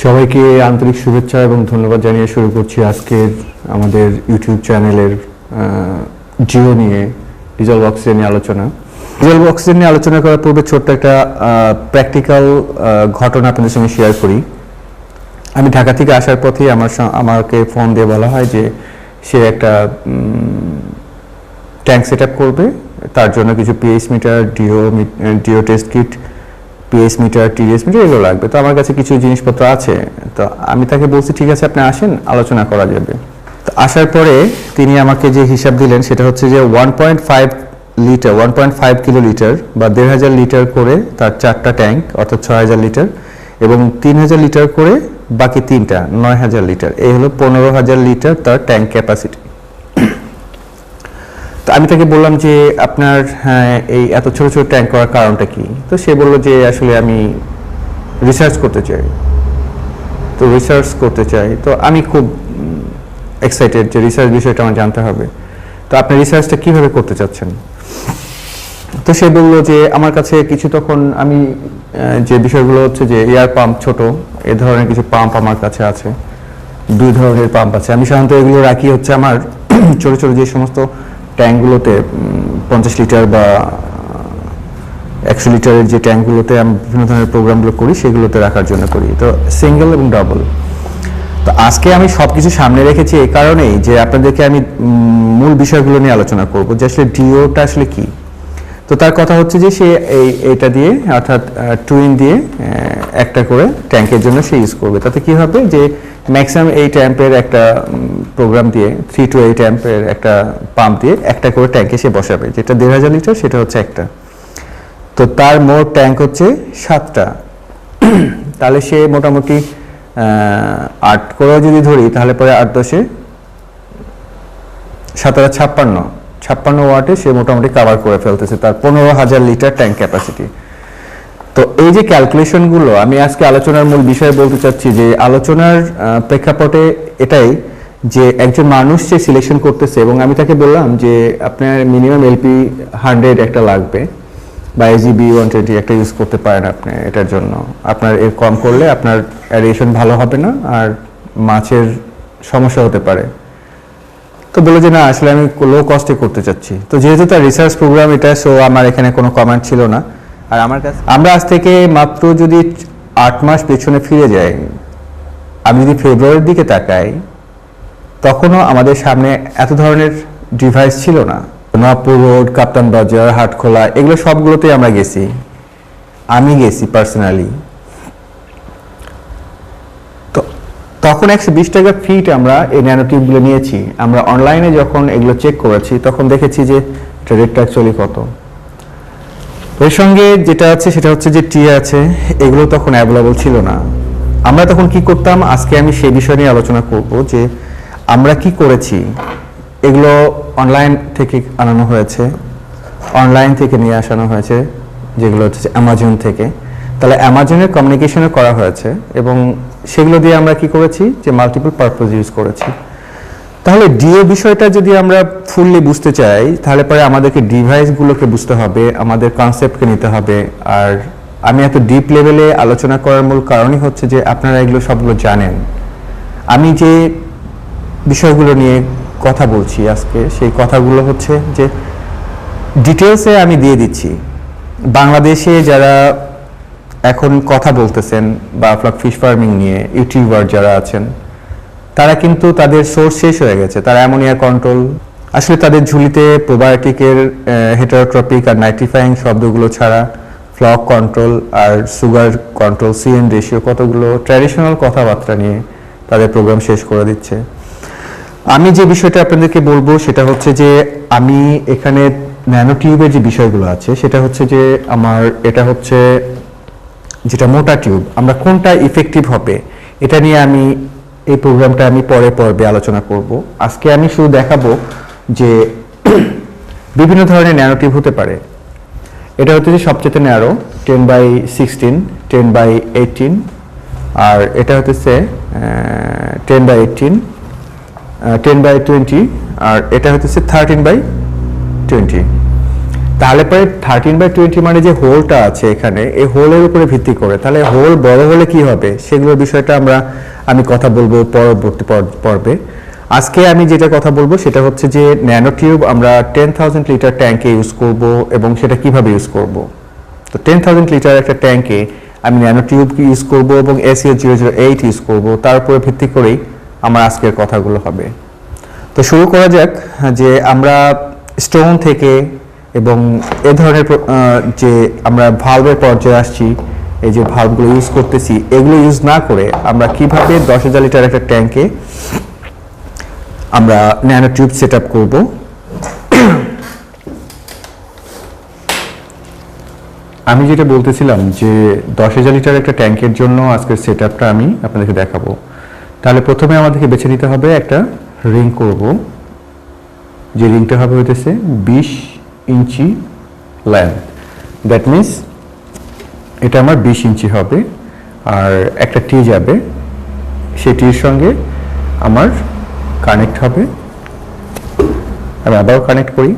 সবাইকে আন্তরিক শুভেচ্ছা এবং ধন্যবাদ জানিয়ে শুরু করছি আজকের আমাদের ইউটিউব চ্যানেলের জিও নিয়ে ডিজেল অক্সিজেন নিয়ে আলোচনা। ডিজেল অক্সিজেন নিয়ে আলোচনা করার পূর্বে ছোট্ট একটা প্র্যাকটিক্যাল ঘটনা আপনাদের সঙ্গে শেয়ার করি। আমি ঢাকা থেকে আসার পথে আমাকে ফোন দিয়ে বলা হয় যে সে একটা ট্যাঙ্ক সেট আপ করবে, তার জন্য কিছু pH meter, DO test kit, pH meter, TDS meter এগুলো লাগবে। তো আমার কাছে কিছু জিনিসপত্র আছে, তো আমি তাকে বলছি ঠিক আছে আপনি আসেন, আলোচনা করা যাবে। তো আসার পরে তিনি আমাকে যে হিসাব দিলেন সেটা হচ্ছে যে 1.5 কিলোলিটার বা 1,500 লিটার করে তার 4টা ট্যাঙ্ক, অর্থাৎ 6,000 লিটার, এবং 3,000 লিটার করে বাকি 3টা 9,000 লিটার। এই হলো 15,000 লিটার তার ট্যাঙ্ক ক্যাপাসিটি। তো আমি তাকে বললাম যে আপনার এই এত ছোট ছোট ট্যাঙ্ক করার কারণটা কি? তো সে বলল যে আসলে আমি রিসার্চ করতে চাই। তো আমি খুব এক্সাইটেড যে রিসার্চ বিষয়টা আমার জানতে হবে। তো আপনি রিসার্চটা কিভাবে করতে চাচ্ছেন? তো সে বলল যে আমার কাছে কিছু, তখন আমি যে বিষয়গুলো হচ্ছে যে এয়ার পাম্প, ছোট এ ধরনের কিছু পাম্প আমার কাছে আছে, 2 ধরনের পাম্প আছে। আমি সাধারণত এগুলো রাখি হচ্ছে আমার ছোট ছোট যে সমস্ত ট্যাঙ্কগুলোতে 50 লিটার বা 100 লিটারের যে ট্যাঙ্কগুলোতে আমি বিভিন্ন ধরনের প্রোগ্রামগুলো করি সেগুলোতে রাখার জন্য করি। তো সিঙ্গেল এবং ডাবল। তো আজকে আমি সবকিছু সামনে রেখেছি এই কারণেই যে আপনাদেরকে আমি মূল বিষয়গুলো নিয়ে আলোচনা করব যে আসলে ডিওটা আসলে কি। তো তার কথা হচ্ছে যে সে এইটা দিয়ে, অর্থাৎ টুইন দিয়ে একটা করে ট্যাঙ্কের জন্য সে ইউজ করবে। তাতে কি হবে যে ম্যাক্সিমাম 8 অ্যাম্পের একটা প্রোগ্রাম দিয়ে 3 to 8 অ্যাম্পের একটা পাম্প দিয়ে একটা করে ট্যাঙ্কে সে বসাবে, যেটা 1,500 লিটার, সেটা হচ্ছে একটা। তো তার মোট ট্যাঙ্ক হচ্ছে 7টা। তাহলে সে মোটামুটি 8 করেও যদি ধরি তাহলে পরে 8 10 56 ওয়াটে সে মোটামুটি কভার করে ফেলতেছে তার 15,000 লিটার ট্যাঙ্ক ক্যাপাসিটি। তো এই যে ক্যালকুলেশনগুলো আমি আজকে আলোচনার মূল বিষয়ে বলতে চাচ্ছি, যে আলোচনার প্রেক্ষাপটে এটাই যে একজন মানুষ যে সিলেকশন করতেছে, এবং আমি তাকে বললাম যে আপনার মিনিমাম এলপি 100 একটা লাগবে বা এজিবি 120 একটা ইউজ করতে পারেন আপনি এটার জন্য। আপনার এর কম করলে আপনার অ্যারেশন ভালো হবে না আর মাছের সমস্যা হতে পারে। তো বলে যে না, আসলে আমি লো কস্টে করতে চাচ্ছি। তো যেহেতু তার রিসার্চ প্রোগ্রাম এটা, সো আমার এখানে কোনো কমেন্ট ছিল না। আর আমার কাছে আমরা আজ থেকে মাত্র যদি 8 মাস পেছনে ফিরে যাই, আমি যদি ফেব্রুয়ারির দিকে তাকাই, তখনও আমাদের সামনে এত ধরনের ডিভাইস ছিল না। নবাবপুর রোড, কাপ্তান বাজার, হাটখোলা, এগুলো সবগুলোতেই আমরা গেছি, আমি গেছি পার্সোনালি। তো তখন 120 টাকা ফিট আমরা এই ন্যানো টিউবগুলো নিয়েছি। আমরা অনলাইনে যখন এগুলো চেক করেছি তখন দেখেছি যে এটা রেটটা অ্যাকচুয়ালি কত। এর সঙ্গে যেটা আছে সেটা হচ্ছে যে টি আছে, এগুলো তখন অ্যাভেলেবল ছিল না। আমরা তখন কি করতাম, আজকে আমি সেই বিষয় নিয়ে আলোচনা করব যে আমরা কি করেছি। এগুলো অনলাইন থেকে আনানো হয়েছে, অনলাইন থেকে নিয়ে আসানো হয়েছে, যেগুলো হচ্ছে অ্যামাজন থেকে। তাহলে অ্যামাজনের কমিউনিকেশনও করা হয়েছে, এবং সেগুলো দিয়ে আমরা কি করেছি যে মাল্টিপল পারপাস ইউজ করেছি। তাহলে ডিও বিষয়টা যদি আমরা ফুললি বুঝতে চাই, তাহলে পরে আমাদেরকে ডিভাইসগুলোকে বুঝতে হবে, আমাদের কনসেপ্টকে নিতে হবে। আর আমি এত ডিপ লেভেলে আলোচনা করার মূল কারণই হচ্ছে যে আপনারা এগুলো সবগুলো জানেন। আমি যে বিষয়গুলো নিয়ে কথা বলছি আজকে, সেই কথাগুলো হচ্ছে যে ডিটেলসে আমি দিয়ে দিচ্ছি। বাংলাদেশে যারা এখন কথা বলতেছেন বা ফিশ ফার্মিং নিয়ে ইউটিউবার যারা আছেন, তারা কিন্তু তাদের সোর্স শেষ হয়ে গেছে। তারা অ্যামোনিয়া কন্ট্রোল, আসলে তাদের ঝুলিতে প্রোবায়োটিকের হেটারোট্রপিক আর নাইট্রিফাইং শব্দগুলো ছাড়া ফ্লক কন্ট্রোল আর সুগার কন্ট্রোল, সিএন রেশিও, কতগুলো ট্র্যাডিশনাল কথাবার্তা নিয়ে তাদের প্রোগ্রাম শেষ করে দিচ্ছে। আমি যে বিষয়টা আপনাদেরকে বলবো সেটা হচ্ছে যে আমি এখানে ন্যানো টিউবের যে বিষয়গুলো আছে সেটা হচ্ছে যে আমার এটা হচ্ছে যেটা মোটা টিউব, আমরা কোনটা ইফেক্টিভ হবে এটা নিয়ে আমি এই প্রোগ্রামটা আমি পরে পর্বে আলোচনা করব। আজকে আমি শুধু দেখাবো যে বিভিন্ন ধরনের ন্যানো টিউব হতে পারে। এটা হচ্ছে যে সবচেয়ে ন্যারো 10/16, 10/18, আর এটা হচ্ছে 10/18, 10/20, আর এটা হচ্ছে 13/20। তাহলে পরে 13/20 মানে যে হোলটা আছে এখানে, এই হোলের উপরে ভিত্তি করে, তাহলে হোল বড় হলে কি হবে সেগুলোর বিষয়টা আমি কথা বলবো পরবর্তী পর্বে। আজকে আমি যেটা কথা বলবো সেটা হচ্ছে যে ন্যানো টিউব আমরা 10,000 লিটার ট্যাঙ্কে ইউজ করব এবং সেটা কিভাবে ইউজ করব। তো 10,000 লিটার একটা ট্যাঙ্কে আমি ন্যানো টিউব ইউজ করব এবং SL008 ইউজ করব, তার উপরে ভিত্তি করেই আমার আজকের কথাগুলো হবে। তো শুরু করা যাক যে আমরা স্টোন থেকে এবং এ ধরনের যে আমরা ভালভের পর্যায়ে আসছি, এই যে ভালভগুলো ইউজ করতেছি, এগুলো ইউজ না করে আমরা কিভাবে 10,000 লিটার একটা ট্যাঙ্কে আমরা ন্যানো টিউব সেট আপ করবো। আমি যেটা বলতেছিলাম যে 10,000 লিটার একটা ট্যাঙ্কের জন্য আজকের সেট আপটা আমি আপনাদেরকে দেখাবো। তাহলে প্রথমে আমাদেরকে বেছে নিতে হবে একটা রিং করব, যে রিংটা হবে হইতেছে 20 ইঞ্চি লেন্থ। দ্যাট মিনস এটা আমার 20 ইঞ্চি হবে, আর একটা টি যাবে, সেই টির সঙ্গে আমার কানেক্ট হবে। আমি আবারও কানেক্ট করি।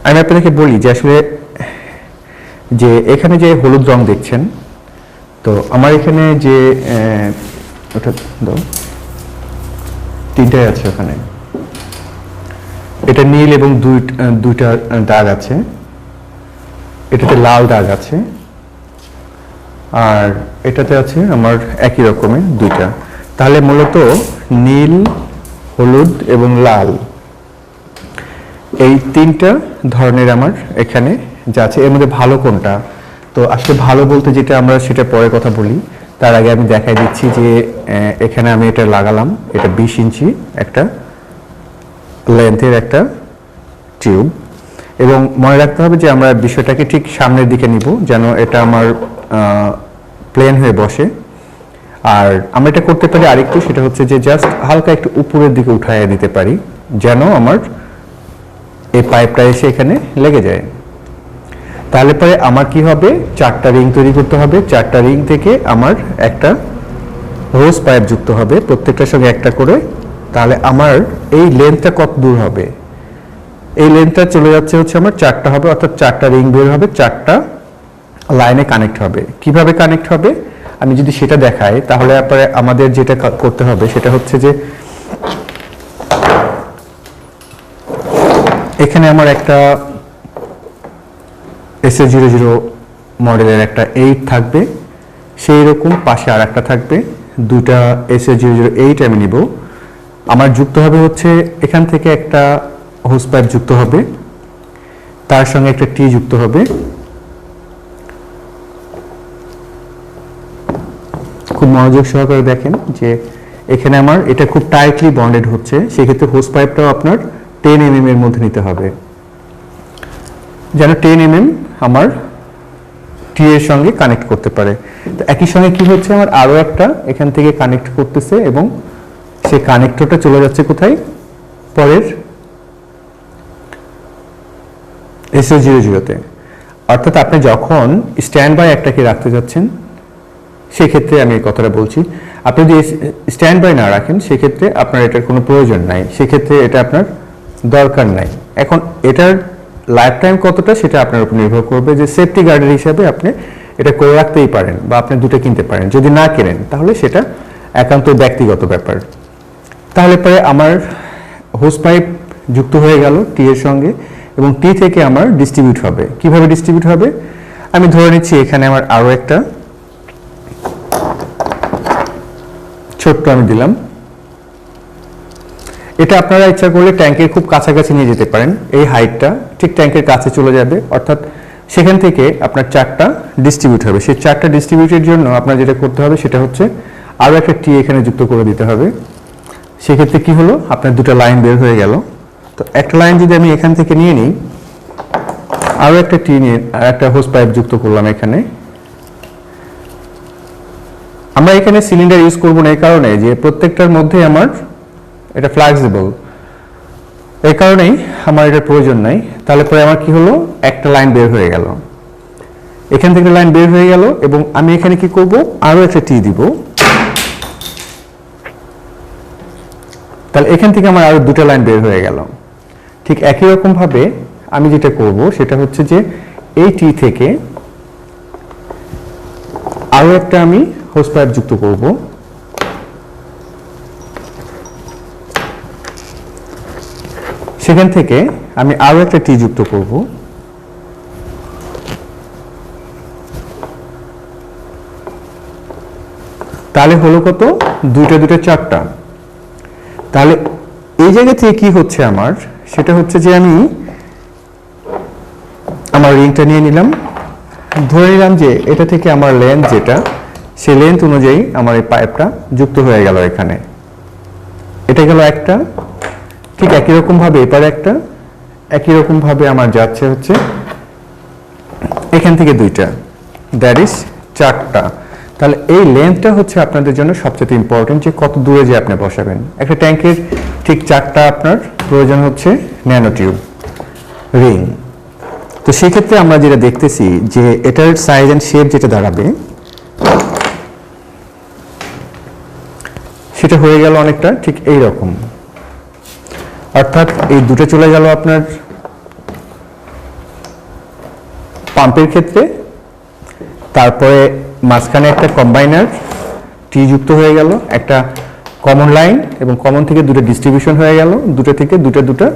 আমি আপনাদেরকে বলি যে আসলে যে এখানে যে হলুদ রং দেখছেন, তো আমার এখানে যে ওটা তিনটাই আছে ওখানে, এটা নীল এবং দুইটা দাগ আছে, এটাতে লাল দাগ আছে, আর এটাতে আছে আমার একই রকমের দুইটা। তাহলে মূলত নীল, হলুদ এবং লাল এই তিনটা ধরনের আমার এখানে যা আছে, এর মধ্যে ভালো কোনটা? তো আসলে ভালো বলতে যেটা আমরা সেটা পরে কথা বলি, তার আগে আমি দেখাই দিচ্ছি যে এখানে আমি এটা লাগালাম, এটা 20 ইঞ্চি একটা লেন্থের একটা টিউব, এবং মনে রাখতে হবে যে আমরা বিষয়টাকে ঠিক সামনের দিকে নিব যেন এটা আমার প্লেন হয়ে বসে। আর আমরা এটা করতে পারি আরেকটু, সেটা হচ্ছে যে জাস্ট হালকা একটু উপরের দিকে উঠাইয়া দিতে পারি যেন আমার এই পাইপটা এসে এখানে লেগে যায়। তাহলে পরে আমার কি হবে, 4টা রিং তৈরি করতে হবে। 4টা রিং থেকে আমার একটা হোস পাইপ যুক্ত হবে, প্রত্যেকটার সঙ্গে একটা করে। তাহলে আমার এই লেন্থটা কত দূর হবে? এই লেন্থটা চলে যাচ্ছে হচ্ছে আমার 4টা হবে, অর্থাৎ 4টা রিং বের হবে, 4টা লাইনে কানেক্ট হবে। কিভাবে কানেক্ট হবে আমি যদি সেটা দেখাই, তাহলে আপনার আমাদের যেটা করতে হবে সেটা হচ্ছে যে এখানে আমার একটা SA00 মডেলের একটা 8 থাকবে, সেই রকম পাশে আর একটা থাকবে, দুটা SA008 আমি নিব। আমার যুক্ত হবে হচ্ছে এখান থেকে একটা হোস পাইপ যুক্ত হবে, তার সঙ্গে একটা টি যুক্ত হবে। খুব মনোযোগ সহকারে দেখেন যে এখানে আমার এটা খুব টাইটলি বন্ডেড হচ্ছে, সেক্ষেত্রে হোস পাইপটাও আপনার 10 mm এর মধ্যে নিতে হবে, যেন 10 mm আমার টি এর সঙ্গে কানেক্ট করতে পারে। তো একই সঙ্গে কি হচ্ছে, আমার আরো একটা এখান থেকে কানেক্ট করতেছে এবং সেই কানেক্টরটা চলে যাচ্ছে কোথায়, পরের SA00-তে। অর্থাৎ আপনি যখন স্ট্যান্ড বাই একটাকে রাখতে যাচ্ছেন, সেক্ষেত্রে আমি এই কথাটা বলছি, আপনি যদি স্ট্যান্ড বাই না রাখেন সেক্ষেত্রে আপনার এটার কোনো প্রয়োজন নাই, সেক্ষেত্রে এটা আপনার দরকার নাই। এখন এটার লাইফ টাইম কতটা সেটা আপনার উপর নির্ভর করবে, যে সেফটি গার্ডের হিসাবে আপনি এটা করে রাখতেই পারেন বা আপনি দুটো কিনতে পারেন। যদি না কেনেন তাহলে সেটা একান্ত ব্যক্তিগত ব্যাপার। তাহলে পরে আমার হোস পাইপ যুক্ত হয়ে গেল টি এর সঙ্গে, এবং টি থেকে আমার ডিস্ট্রিবিউট হবে। কিভাবে ডিস্ট্রিবিউট হবে আমি ধরে নিচ্ছি, এখানে আমার আরো একটা ছোট্ট আমি দিলাম। এটা আপনারা ইচ্ছা করলে ট্যাঙ্কের খুব কাছাকাছি নিয়ে যেতে পারেন, এই হাইটটা ঠিক ট্যাঙ্কের কাছে চলে যাবে, অর্থাৎ সেখান থেকে আপনার 4টা ডিস্ট্রিবিউট হবে। সেই 4টা ডিস্ট্রিবিউটের জন্য আপনার যেটা করতে হবে সেটা হচ্ছে আরও একটা টি এখানে যুক্ত করে দিতে হবে। সেক্ষেত্রে কি হলো, আপনার দুটো লাইন বের হয়ে গেল। তো একটা লাইন যদি আমি এখান থেকে নিয়ে নিই, আরও একটা টি নিয়ে একটা হোস পাইপ যুক্ত করলাম এখানে। আমরা এখানে সিলিন্ডার ইউজ করব না এই কারণে যে প্রত্যেকটার মধ্যে আমার এটা ফ্লেক্সিবল, এই কারণেই আমার এটার প্রয়োজন নাই। তাহলে পরে আমার কি হলো, একটা লাইন বের হয়ে গেল, এখান থেকে লাইন বের হয়ে গেল, এবং আমি এখানে কি করব, আরো একটা টি দিব। তাহলে এখান থেকে আমার আরো দুটো লাইন বের হয়ে গেল। ঠিক একই রকম ভাবে আমি যেটা করব সেটা হচ্ছে যে এই টি থেকে আরো একটা আমি হোস পাইপ যুক্ত করব। সেখান থেকে আমি আরো একটা টি যুক্ত করব। তাহলে হলো কত, দুইটা চারটা। তাহলে এই জায়গা থেকে কি হচ্ছে আমার, সেটা হচ্ছে যে আমি আমার রিংটা নিয়ে নিলাম, ধরে নিলাম যে এটা থেকে আমার লেন্থ যেটা, সেই লেন্থ অনুযায়ী আমার এই পাইপটা যুক্ত হয়ে গেল এখানে। এটা গেল একটা, ঠিক একই রকম ভাবে এপারে একটা, একই রকম ভাবে আমার যাচ্ছে হচ্ছে এখান থেকে দুইটা, দ্যাট ইজ চারটা। তাহলে এই লেন্থটা হচ্ছে আপনাদের জন্য সবচেয়ে ইম্পর্টেন্ট, যে কত দূরে যে আপনি বসাবেন। একটা ট্যাঙ্কের ঠিক চারটা আপনার প্রয়োজন হচ্ছে ন্যানো টিউব রিং। তো সেক্ষেত্রে আমরা যেটা দেখতেছি যে এটার সাইজ অ্যান্ড শেপ যেটা দাঁড়াবে সেটা হয়ে গেল অনেকটা ঠিক এই রকম। অর্থাৎ এই দুটো চলে গেল আপনার পাম্পের ক্ষেত্রে, তারপরে মাঝখানে একটা কম্বাইনার টি যুক্ত হয়ে গেল, একটা কমন লাইন, এবং কমন থেকে দুটো ডিস্ট্রিবিউশন হয়ে গেল, দুটো থেকে দুটা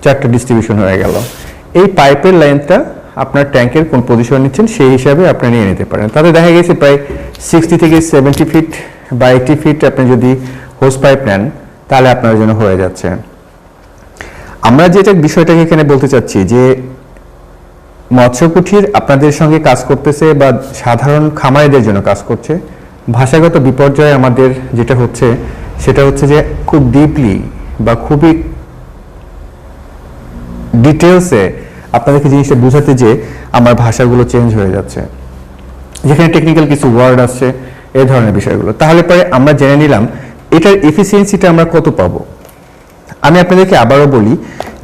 চারটা ডিস্ট্রিবিউশন হয়ে গেল। এই পাইপের লেন্থটা আপনার ট্যাঙ্কের কোন পজিশন নিচ্ছেন সেই হিসাবে আপনি নিয়ে নিতে পারেন। তাতে দেখা গেছে প্রায় 60 থেকে 70 ফিট বা 80 ফিট আপনি যদি হোস পাইপ নেন তাহলে আপনার জন্য হয়ে যাচ্ছে। আমরা যেটা বিষয়টাকে এখানে বলতে চাচ্ছি যে মৎস্য কুঠির আপনাদের সঙ্গে কাজ করতেছে বা সাধারণ খামারিদের জন্য কাজ করছে, ভাষাগত বিপর্যয় আমাদের যেটা হচ্ছে সেটা হচ্ছে যে খুব ডিপলি বা খুবই ডিটেলসে আপনাদেরকে জিনিসটা বোঝাতে যে আমার ভাষাগুলো চেঞ্জ হয়ে যাচ্ছে, যেখানে টেকনিক্যাল কিছু ওয়ার্ড আসছে, এই ধরনের বিষয়গুলো। তাহলে পরে আমরা জেনে নিলাম এটার এফিসিয়েন্সিটা আমরা কত পাবো। আমি আপনাদেরকে আবারও বলি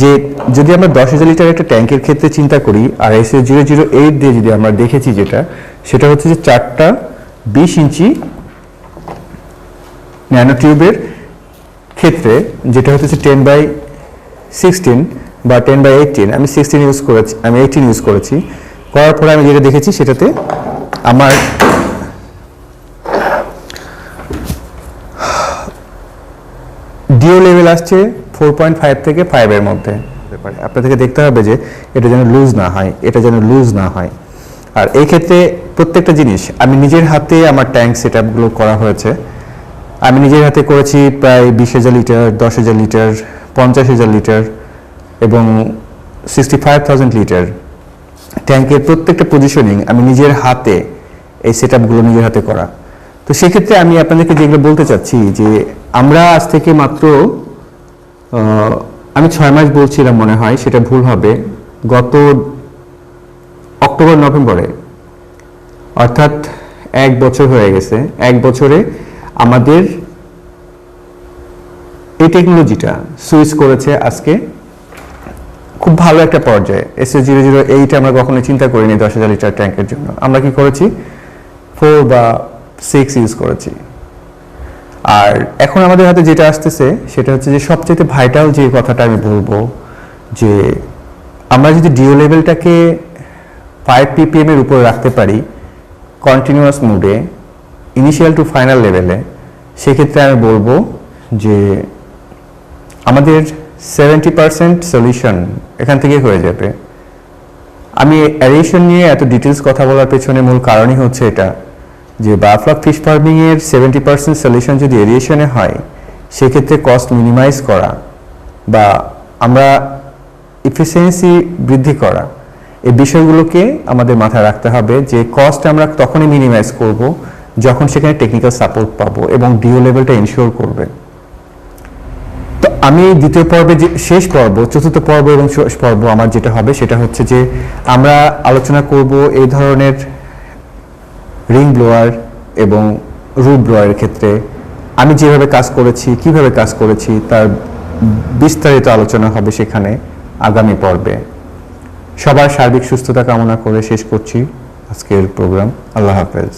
যে যদি আমরা 10,000 লিটার একটা ট্যাঙ্কের ক্ষেত্রে চিন্তা করি, আর SA008 দিয়ে যদি আমরা দেখেছি যেটা, সেটা হচ্ছে যে চারটা 20 ইঞ্চি ন্যানো টিউবের ক্ষেত্রে, যেটা হচ্ছে 10/16 বা 10/18, আমি 16 ইউজ করেছি, আমি 18 ইউজ করেছি। করার পরে আমি যেটা দেখেছি সেটাতে আমার ডিও লেভেল আসছে 4.5 থেকে 5 এর মধ্যে। আপনাদেরকে দেখতে হবে যে এটা যেন লুজ না হয়, এটা যেন লুজ না হয়। আর এই ক্ষেত্রে প্রত্যেকটা জিনিস আমি নিজের হাতে আমার ট্যাঙ্ক সেট আপগুলো করা হয়েছে। আমি নিজের হাতে করেছি প্রায় 20,000 লিটার, 10,000 লিটার, 50,000 লিটার এবং 65,000 লিটার ট্যাঙ্কের প্রত্যেকটা পজিশনিং আমি নিজের হাতে, এই সেট আপগুলো নিজের হাতে করা। তো সেক্ষেত্রে আমি আপনাদেরকে যেগুলো বলতে চাচ্ছি যে আমরা আজ থেকে মাত্র আমি 6 মাস বলছিলাম মনে হয়, সেটা ভুল হবে, গত অক্টোবর নভেম্বরে, অর্থাৎ 1 বছর হয়ে গেছে। 1 বছরে আমাদের এই টেকনোলজিটা সুইচ করেছে আজকে খুব ভালো একটা পর্যায়ে। SA008 আমরা কখনো চিন্তা করিনি 10,000 লিটার ট্যাঙ্কের জন্য। আমরা কি করেছি, 4 বা 6 ইউজ করেছি। আর এখন আমাদের হাতে যেটা আসতেছে সেটা হচ্ছে যে সবচেয়ে ভাইটাল যে কথাটা আমি বলবো, যে আমরা যদি ডিও লেভেলটাকে 5 ppm এর উপরে রাখতে পারি কন্টিনিউয়াস মোডে, ইনিশিয়াল টু ফাইনাল লেভেলে, সেক্ষেত্রে আমি বলবো যে আমাদের 70% সলিউশন এখান থেকে হয়ে যাবে। আমি অ্যারেশন নিয়ে এত ডিটেলস কথা বলার পেছনে মূল কারণই হচ্ছে এটা, যে বায়োফ্লক ফিশ ফার্মিং এর 70% সলিউশন যদি এরিয়েশনে হয়, সেক্ষেত্রে কস্ট মিনিমাইজ করা বা আমরা এফিসিয়েন্সি বৃদ্ধি করা, এই বিষয়গুলোকে আমাদের মাথায় রাখতে হবে যে কস্ট আমরা তখনই মিনিমাইজ করব যখন সেখানে টেকনিক্যাল সাপোর্ট পাবো এবং ডিও লেভেলটা ইনশিওর করবে। তো আমি দ্বিতীয় পর্বে যে শেষ পর্ব, চতুর্থ পর্ব এবং শেষ পর্ব আমার যেটা হবে সেটা হচ্ছে যে আমরা আলোচনা করব এই ধরনের রিং ব্লোয়ার এবং রুট ব্লোয়ারের ক্ষেত্রে আমি যেভাবে কাজ করেছি, কিভাবে কাজ করেছি, তার বিস্তারিত আলোচনা হবে সেখানে আগামী পর্বে। সবার সার্বিক সুস্থতা কামনা করে শেষ করছি আজকের প্রোগ্রাম। আল্লাহ হাফেজ।